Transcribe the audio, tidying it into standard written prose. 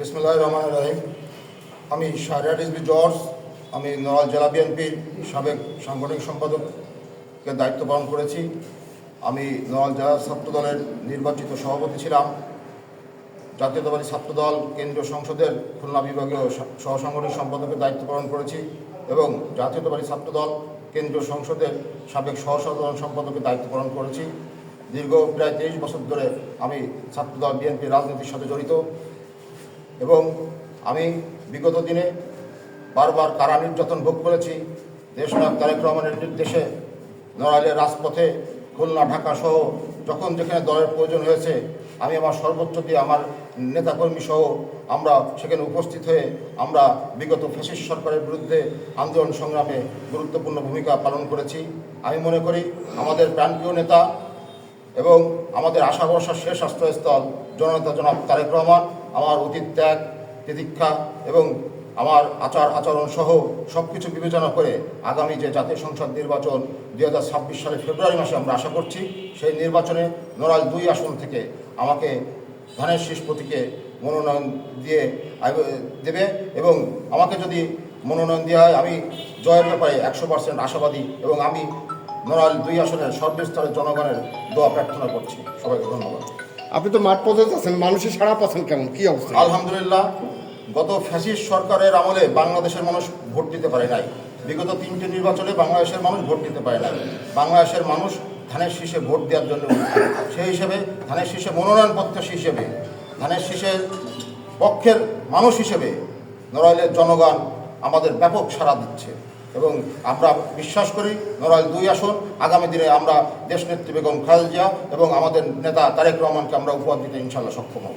বিসমিল্লাহির রহমানির রহিম। আমি শাহরিয়ার রিজভী জর্জ। আমি নড়াইল জেলা বিএনপির সাবেক সাংগঠনিক সম্পাদকের দায়িত্ব পালন করেছি। আমি নড়াইল জেলা ছাত্রদলের নির্বাচিত সভাপতি ছিলাম। জাতীয়তাবাদী ছাত্রদল কেন্দ্রীয় সংসদের খুলনা বিভাগীয় সহসাংগঠনিক সম্পাদকের দায়িত্ব পালন করেছি এবং জাতীয়তাবাদী ছাত্রদল কেন্দ্রীয় সংসদের সাবেক সহসাধারণ সম্পাদকের দায়িত্ব পালন করেছি। দীর্ঘ প্রায় 23 বছর ধরে আমি ছাত্রদল বিএনপির রাজনীতির সাথে জড়িত এবং আমি বিগত দিনে বারবার কারা নির্যাতন ভোগ করেছি। দেশনায়ক তারেক রহমানের নির্দেশে নড়াইলের রাজপথে খুলনা ঢাকা সহ যখন যেখানে দলের প্রয়োজন হয়েছে আমি আমার সর্বোচ্চ দিয়ে আমার নেতাকর্মী সহ আমরা সেখানে উপস্থিত হয়ে আমরা বিগত ফ্যাসিস্ট সরকারের বিরুদ্ধে আন্দোলন সংগ্রামে গুরুত্বপূর্ণ ভূমিকা পালন করেছি। আমি মনে করি আমাদের প্রাণপ্রিয় নেতা এবং আমাদের আশা ভরসার শেষ আশ্রয়স্থল জননেতা জনাব তারেক রহমান আমার অতীত ত্যাগ তিতিক্ষা এবং আমার আচরণ সহ সব কিছু বিবেচনা করে আগামী যে জাতীয় সংসদ নির্বাচন 2026 সালের ফেব্রুয়ারি মাসে আমরা আশা করছি সেই নির্বাচনে নড়াইল 2 আসন থেকে আমাকে ধানের শীষ প্রতীকে মনোনয়ন দেবে এবং আমাকে যদি মনোনয়ন দেওয়া হয় আমি জয়ের ব্যাপারে 100% আশাবাদী এবং আমি নড়াইল 2 আসনের সর্বস্তরের জনগণের দোয়া প্রার্থনা করছি। সবাইকে ধন্যবাদ। আপনি তো মাঠ পর্যায়ে আছেন, মানুষের সাড়া পাচ্ছেন কেমন, কি অবস্থা? আলহামদুলিল্লাহ, গত ফ্যাসিস্ট সরকারের আমলে বাংলাদেশের মানুষ ভোট দিতে পারে নাই। বিগত 3টে নির্বাচনে বাংলাদেশের মানুষ ভোট দিতে পারে নাই। বাংলাদেশের মানুষ ধানের শীষে ভোট দেওয়ার জন্য সেই হিসেবে ধানের শীষে মনোনয়নপত্র হিসেবে ধানের শীষের পক্ষের মানুষ হিসেবে নড়াইলের জনগণ আমাদের ব্যাপক সাড়া দিচ্ছে এবং আমরা বিশ্বাস করি নড়াইল 2 আসন আগামী দিনে আমরা দেশনেত্রী বেগম খালেদা জিয়া এবং আমাদের নেতা তারেক রহমানকে আমরা উপহার দিতে ইনশাআল্লাহ সক্ষম হব।